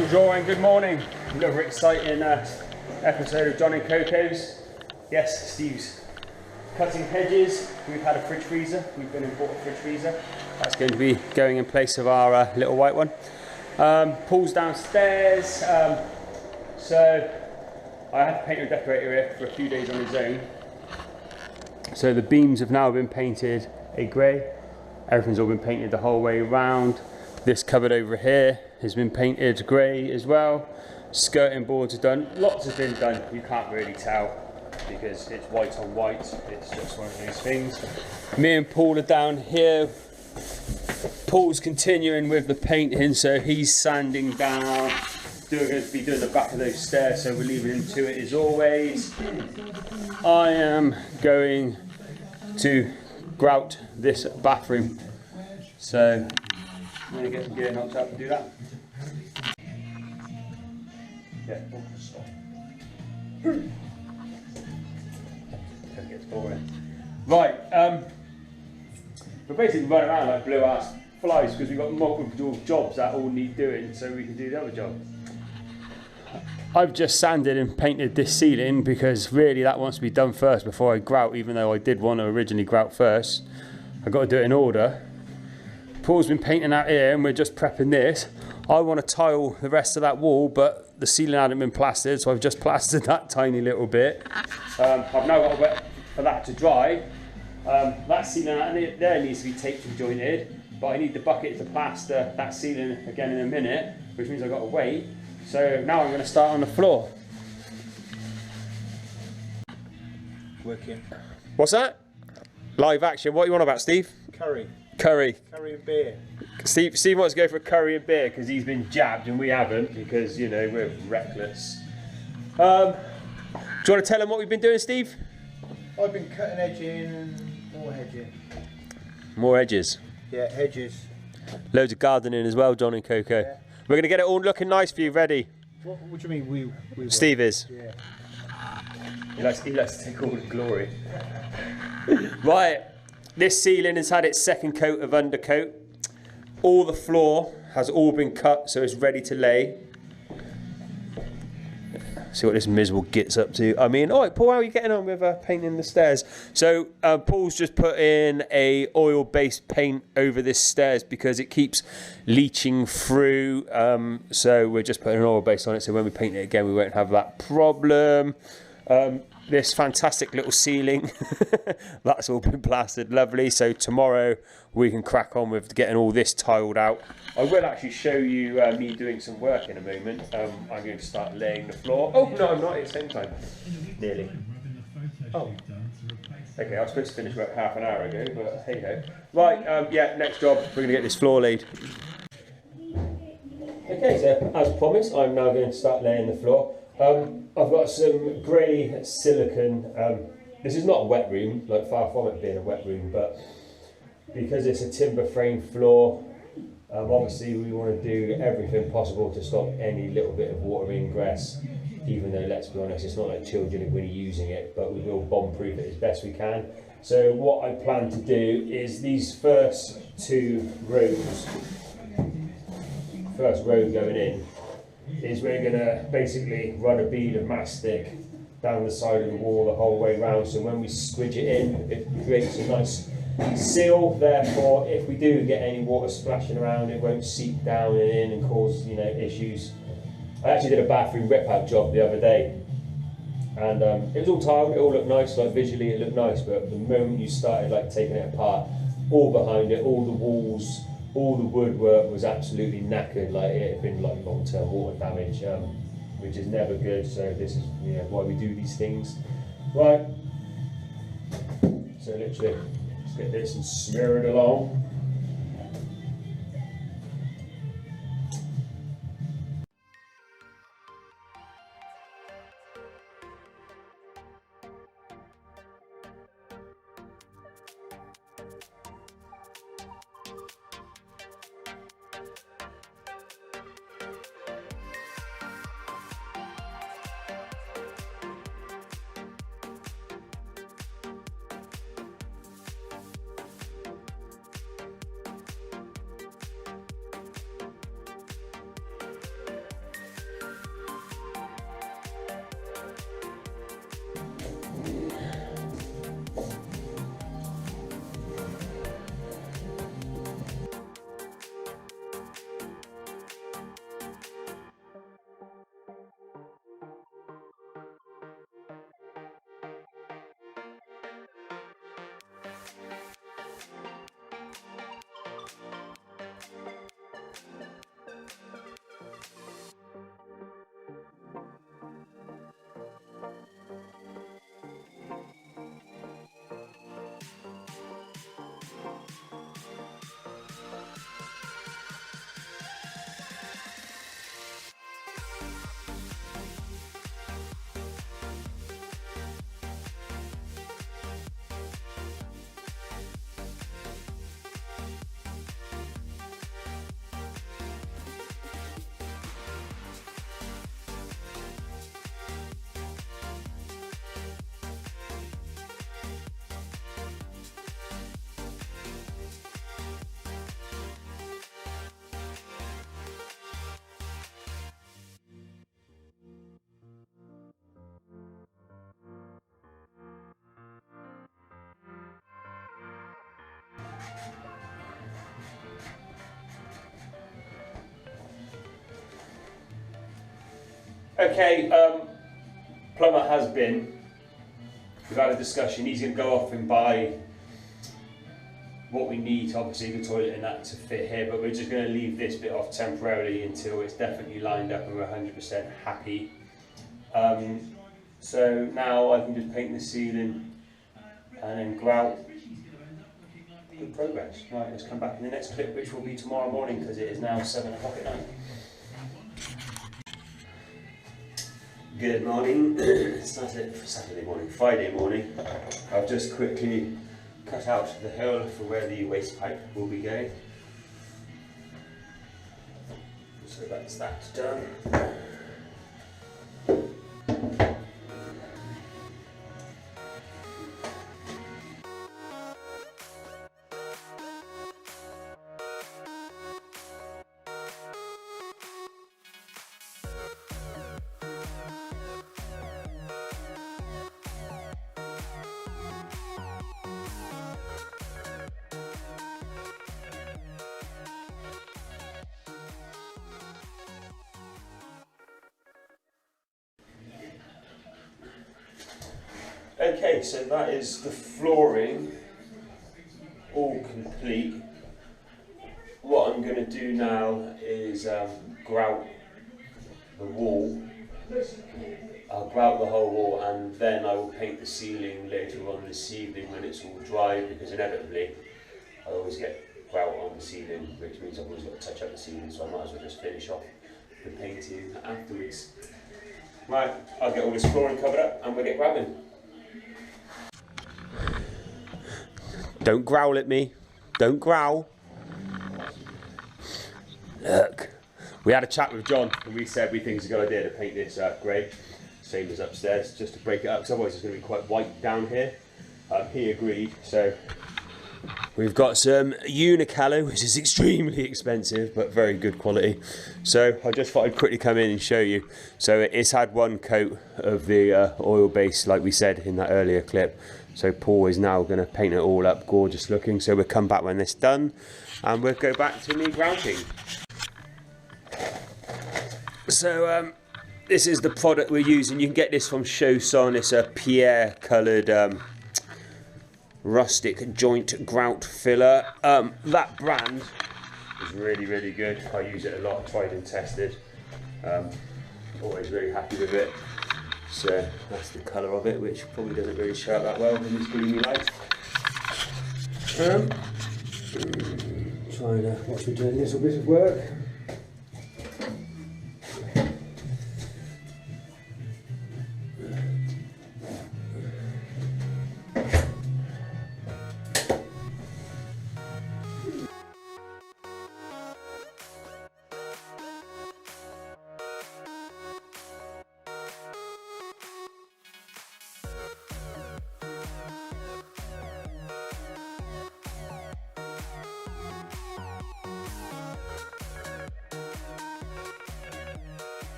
Bonjour and good morning. Another exciting episode of John and Coco's. Yes, Steve's cutting hedges. We've had a fridge freezer. We've been and bought a fridge freezer. That's going to be going in place of our little white one. Paul's downstairs. So I had to paint and decorate here for a few days on his own. So the beams have now been painted a grey. Everything's all been painted the whole way around. This cupboard over here has been painted grey as well. Skirting boards are done. Lots have been done. You can't really tell because it's white on white. It's just one of those things. Me and Paul are down here. Paul's continuing with the painting, so he's sanding down. Going to be doing the back of those stairs, so we're leaving him to it as always. I am going to grout this bathroom. So I'm going to get some gear knocks out to do that. Yeah, stop. It gets boring. Right, we're basically running around like blue ass flies because we've got multiple jobs that all need doing, so we can do the other job. I've just sanded and painted this ceiling because really that wants to be done first before I grout, even though I did want to originally grout first. I've got to do it in order. Paul's been painting out here and we're just prepping this. I want to tile the rest of that wall, but the ceiling hadn't been plastered, so I've just plastered that tiny little bit. I've now got to wait for that to dry. That ceiling out there needs to be taped and jointed, but I need the bucket to plaster that ceiling again in a minute, which means I've got to wait. So now I'm going to start on the floor. Working. What's that? Live action. What are you on about, Steve? Curry. Curry. Curry and beer. Steve wants to go for a curry and beer because he's been jabbed and we haven't because, you know, we're reckless. Do you want to tell him what we've been doing, Steve? I've been cutting edging and more hedging. More edges. Yeah, hedges. Loads of gardening as well, John and Coco. Yeah. We're going to get it all looking nice for you, ready. What do you mean we Steve is. Yeah. He likes to take all the glory. Right, this ceiling has had its second coat of undercoat. All the floor has all been cut, so it's ready to lay. See what this miserable gets up to. I mean, all right, Paul, how are you getting on with painting the stairs? So Paul's just put in a oil-based paint over this stairs because it keeps leaching through. So we're just putting an oil base on it, so when we paint it again, we won't have that problem. This fantastic little ceiling, that's all been plastered, lovely. So tomorrow we can crack on with getting all this tiled out. I will actually show you me doing some work in a moment. I'm going to start laying the floor. Oh, no, I'm not at the same time. Nearly. Oh. Okay, I was supposed to finish about half an hour ago, but hey ho. Right, yeah, next job, we're going to get this floor laid. Okay, so as promised, I'm now going to start laying the floor. I've got some grey silicone. This is not a wet room, like far from it being a wet room, but because it's a timber frame floor, obviously we want to do everything possible to stop any little bit of water ingress, even though, let's be honest, it's not like children are going to be using it, but we will bomb-proof it as best we can. So what I plan to do is these first two rows, first row going in, is we're going to basically run a bead of mastic down the side of the wall the whole way round, so when we squidge it in, it creates a nice seal. Therefore, if we do get any water splashing around, it won't seep down and in and cause, you know, issues. I actually did a bathroom rip-out job the other day, and it was all tiled, it all looked nice, like visually it looked nice, but the moment you started like taking it apart, all behind it, all the walls, all the woodwork was absolutely knackered, like it had been like long-term water damage, which is never good. So this is, you know, why we do these things. Right, so literally, let's get this and smear it along. Okay, plumber has been. We've had a discussion. He's going to go off and buy what we need, obviously the toilet and that to fit here, but we're just going to leave this bit off temporarily until it's definitely lined up and we're 100% happy. So now I can just paint the ceiling and then grout. Good progress. Right, let's come back in the next clip, which will be tomorrow morning because it is now 7 o'clock at night. Good morning. Saturday morning, Friday morning. I've just quickly cut out the hole for where the waste pipe will be going. So that's that done. Okay, so that is the flooring all complete. What I'm going to do now is grout the wall. I'll grout the whole wall and then I will paint the ceiling later on this evening when it's all dry, because inevitably I always get grout on the ceiling, which means I've always got to touch up the ceiling, so I might as well just finish off the painting afterwards. Right, I'll get all this flooring covered up and we'll get grouting. Don't growl at me. Don't growl. Look. We had a chat with John and we said we think it's a good idea to paint this grey, same as upstairs, just to break it up, because otherwise it's going to be quite white down here. He agreed, so we've got some Unicalo, which is extremely expensive but very good quality. So I just thought I'd quickly come in and show you. So it's had one coat of the oil base, like we said in that earlier clip. So Paul is now going to paint it all up, gorgeous looking. So we'll come back when this is done and we'll go back to me grouting. So this is the product we're using. You can get this from Chausson. It's a Pierre coloured rustic joint grout filler. That brand is really, really good. I use it a lot, tried and tested. Always really happy with it. So that's the colour of it, which probably doesn't really show up that well in this gloomy light. Trying to watch me doing a little bit of work.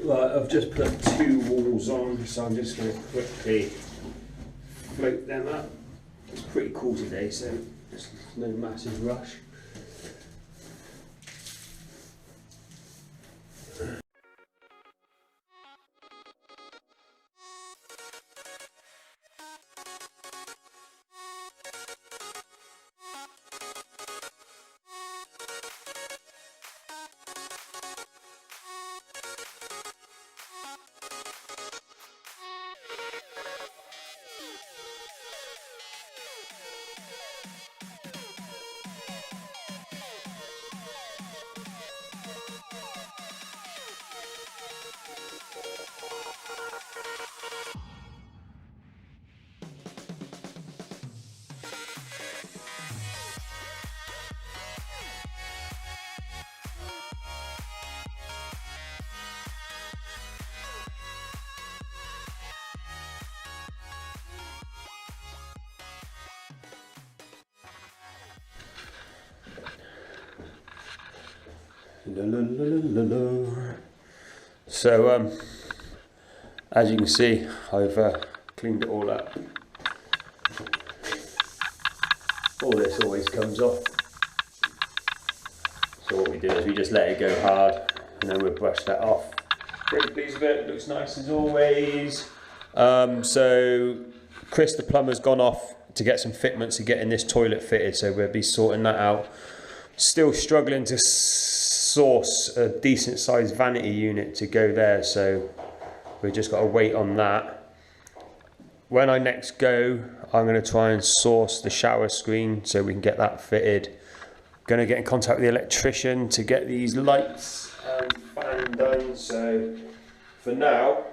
Right, I've just put 2 walls on, so I'm just going to quickly float them up. It's pretty cool today, so there's no massive rush. La, la, la, la, la. So as you can see, I've cleaned it all up. all this always comes off. So what we do is we just let it go hard and then we'll brush that off. Really pleased with it, looks nice as always. So Chris the plumber's gone off to get some fitments to get in this toilet fitted, so we'll be sorting that out. Still struggling to source a decent sized vanity unit to go there, so we've just got to wait on that. When I next go, I'm going to try and source the shower screen so we can get that fitted. Going to get in contact with the electrician to get these lights and fan done. So for now,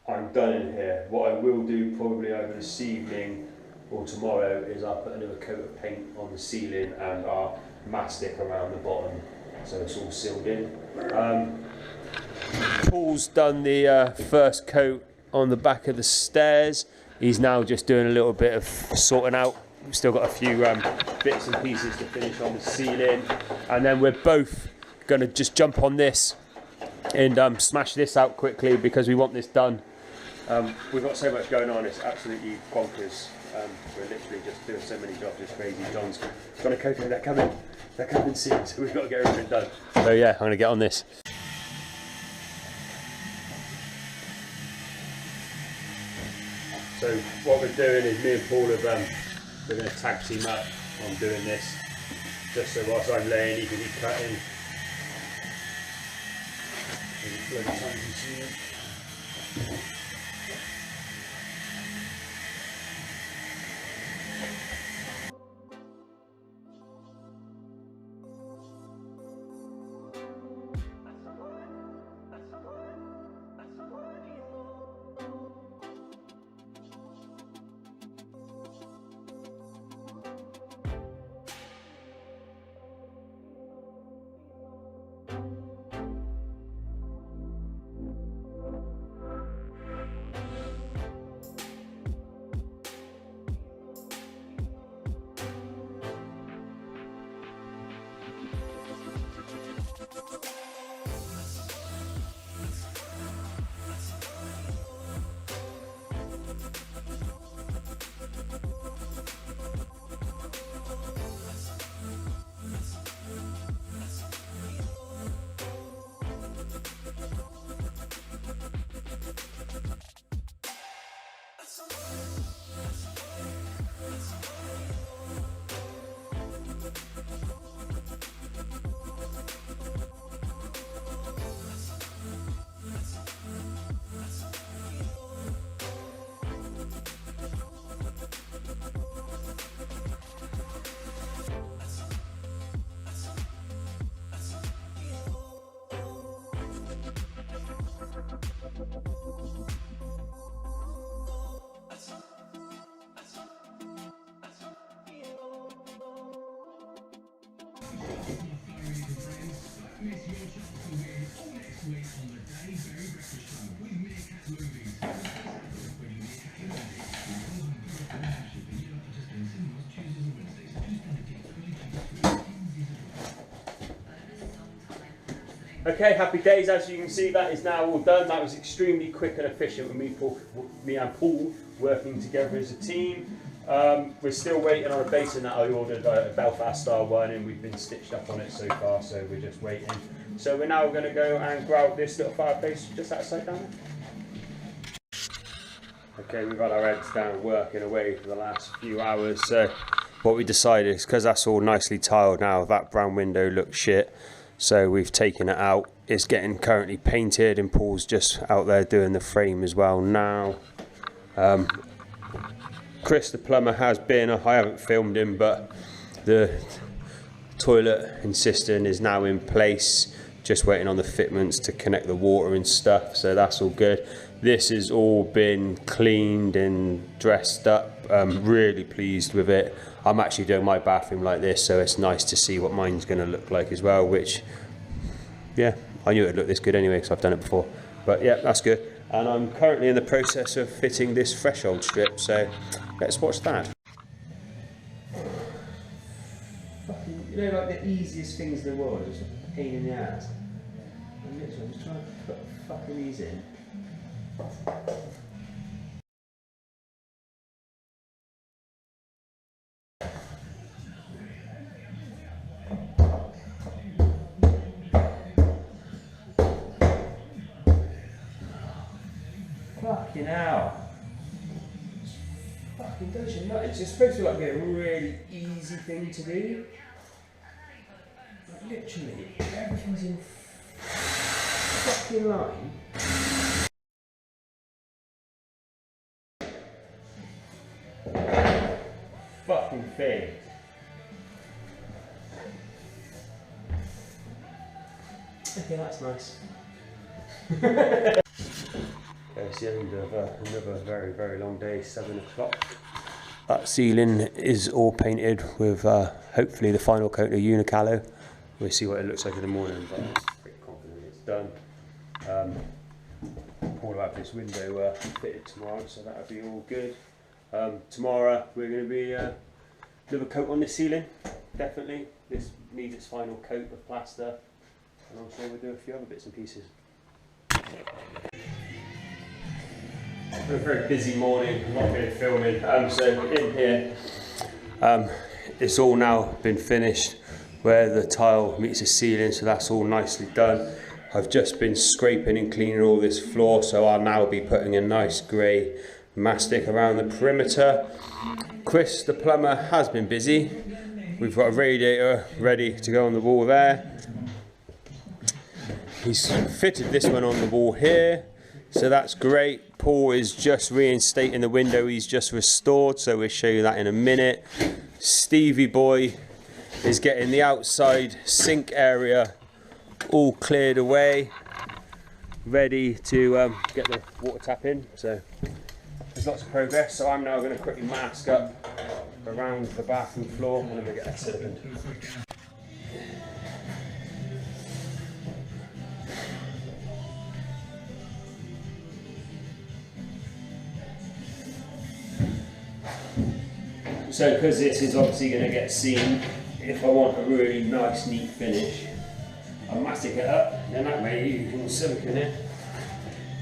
I'm done in here. What I will do probably either this evening or tomorrow is I'll put another coat of paint on the ceiling and our mastic around the bottom, so it's all sealed in. Paul's done the first coat on the back of the stairs. He's now just doing a little bit of sorting out. We've still got a few bits and pieces to finish on the ceiling, and then we're both going to just jump on this and smash this out quickly because we want this done. We've got so much going on, it's absolutely bonkers. We're literally just doing so many jobs, it's crazy. John's got a Coco, they're coming soon, so we've got to get everything done. So yeah, I'm going to get on this. So what we're doing is me and Paul have, we're going to tag team up on doing this, just so whilst I'm laying he can be cutting. Bloody time consuming. Okay, happy days. As you can see, that is now all done. That was extremely quick and efficient with me and Paul working together as a team. We're still waiting on a basin that I ordered, a Belfast style one, and we've been stitched up on it so far, so we're just waiting. So we're now going to go and grab this little fireplace just outside down there. Okay, we've had our heads down working away for the last few hours. So what we decided is, because that's all nicely tiled now, that brown window looks shit. So we've taken it out. It's getting currently painted, and Paul's just out there doing the frame as well now. Chris the plumber has been, I haven't filmed him, but the toilet and cistern is now in place. Just waiting on the fitments to connect the water and stuff, so that's all good. This has all been cleaned and dressed up. I'm really pleased with it. I'm actually doing my bathroom like this, so it's nice to see what mine's going to look like as well, which, yeah, I knew it would look this good anyway because I've done it before. But yeah, that's good. And I'm currently in the process of fitting this threshold strip, so let's watch that. You know, like the easiest things in the world, just a pain in the ass. I'm literally just trying to put fucking these in. Fucking hell. Fucking does you nut. It's just supposed to like be a really easy thing to do. Like literally, everything's in fucking line. Fucking thing. Okay, that's nice. Okay, it's the end of another very, very long day, 7 o'clock. That ceiling is all painted with hopefully the final coat of Unicalo. We'll see what it looks like in the morning, but I'm pretty confident it's done. Paul will have this window fitted tomorrow, so that'll be all good. Tomorrow we're going to be another coat on this ceiling, definitely. This needs its final coat of plaster, and I'm sure we'll do a few other bits and pieces. A very busy morning, not been filming, so in here it's all now been finished where the tile meets the ceiling, so that's all nicely done. I've just been scraping and cleaning all this floor, so I'll now be putting a nice grey mastic around the perimeter. Chris the plumber has been busy. We've got a radiator ready to go on the wall there. He's fitted this one on the wall here, so that's great. Paul is just reinstating the window he's just restored, so we'll show you that in a minute. Stevie boy is getting the outside sink area all cleared away, ready to get the water tap in. So there's lots of progress. So I'm now going to quickly mask up around the bathroom floor and then we get that silicone. So because this is obviously going to get seen, if I want a really nice neat finish, I'll mastic it up, then that way you can silicone it,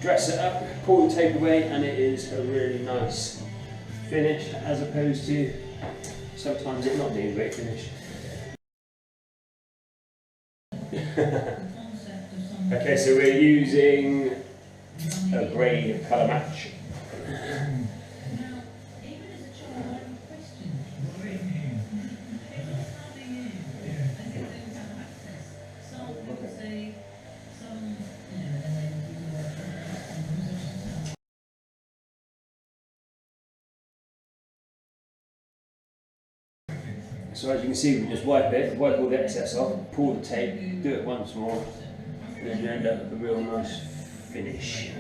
dress it up, pull the tape away, and it is a really nice finish, as opposed to sometimes it not being a great finish. Okay, so we're using a grey colour match. So as you can see, we just wipe all the excess off, pull the tape, do it once more, and then you end up with a real nice finish.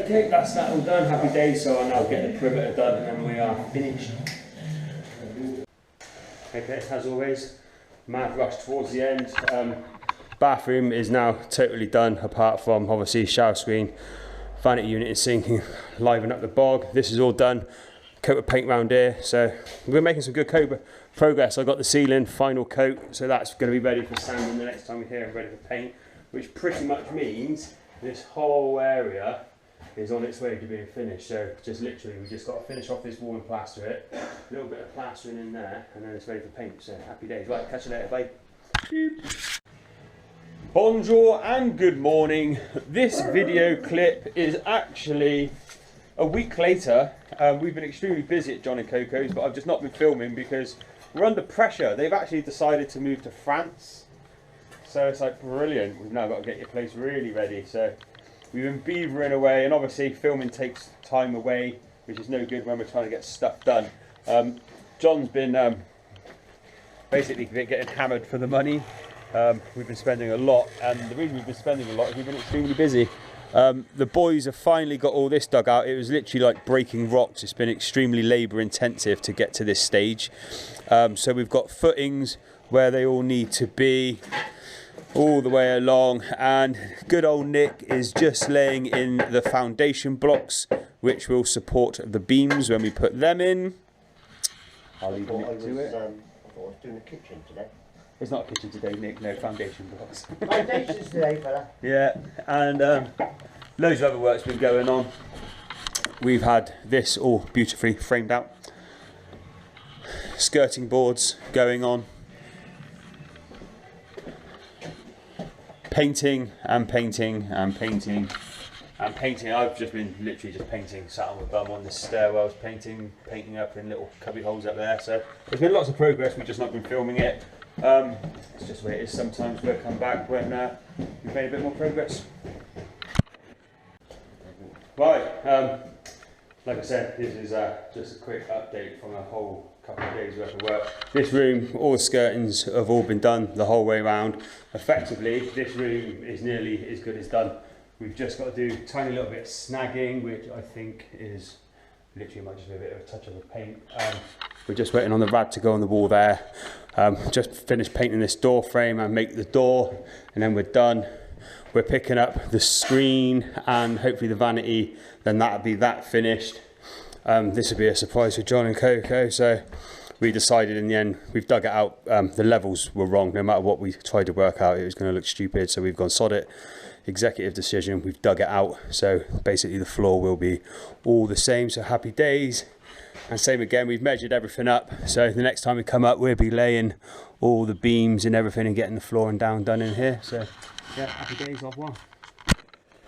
Okay, that's that all done. Happy days. So I'll now get the perimeter done and then we are finished. Okay, as always, mad rush towards the end. Bathroom is now totally done, apart from obviously shower screen, vanity unit and sinking, liven up the bog. This is all done. Coat of paint round here, so we're making some good progress. I got the ceiling final coat, so that's going to be ready for sanding the next time we're here and ready for paint, which pretty much means this whole area is on its way to being finished. So just literally we just got to finish off this wall and plaster it, a little bit of plastering in there, and then it's ready for paint. So happy days. Right, catch you later, bye. Bonjour and good morning. This video clip is actually a week later. We've been extremely busy at John and Coco's, but I've just not been filming because we're under pressure. They've actually decided to move to France. So it's like brilliant. We've now got to get your place really ready. So we've been beavering away, and obviously filming takes time away, which is no good when we're trying to get stuff done. John's been basically getting hammered for the money. We've been spending a lot, and the reason we've been spending a lot is we've been extremely busy. The boys have finally got all this dug out. It was literally like breaking rocks. It's been extremely labour intensive to get to this stage. So we've got footings where they all need to be, all the way along, and good old Nick is just laying in the foundation blocks which will support the beams when we put them in. I'll leave Nick to it. I thought I was doing a kitchen today. It's not a kitchen today, Nick, no foundation blocks. Foundations today, fella. Yeah, and loads of other work's been going on. We've had this all beautifully framed out. Skirting boards going on. Painting and painting and painting and painting. I've just been literally just painting, sat on my bum on the stairwells, painting up in little cubby holes up there. So there's been lots of progress, we've just not been filming it. It's just the way it is sometimes. We'll come back when we've made a bit more progress. Right, like I said, this is just a quick update from a whole couple of days worth of work. This room, all the skirtings have all been done the whole way around. Effectively, this room is nearly as good as done. We've just got to do a tiny little bit of snagging, which I think is literally might just be a bit of a touch of a paint. We're just waiting on the rad to go on the wall there. Just finished painting this door frame and make the door, and then we're done. We're picking up the screen and hopefully the vanity, then that'll be that finished. This would be a surprise for John and Coco, so we decided in the end, we've dug it out, the levels were wrong. No matter what we tried to work out, it was going to look stupid, so we've gone sod it. Executive decision, we've dug it out, so basically the floor will be all the same, so happy days. And same again, we've measured everything up, so the next time we come up we'll be laying all the beams and everything and getting the floor and down done in here. So yeah, happy days, au revoir.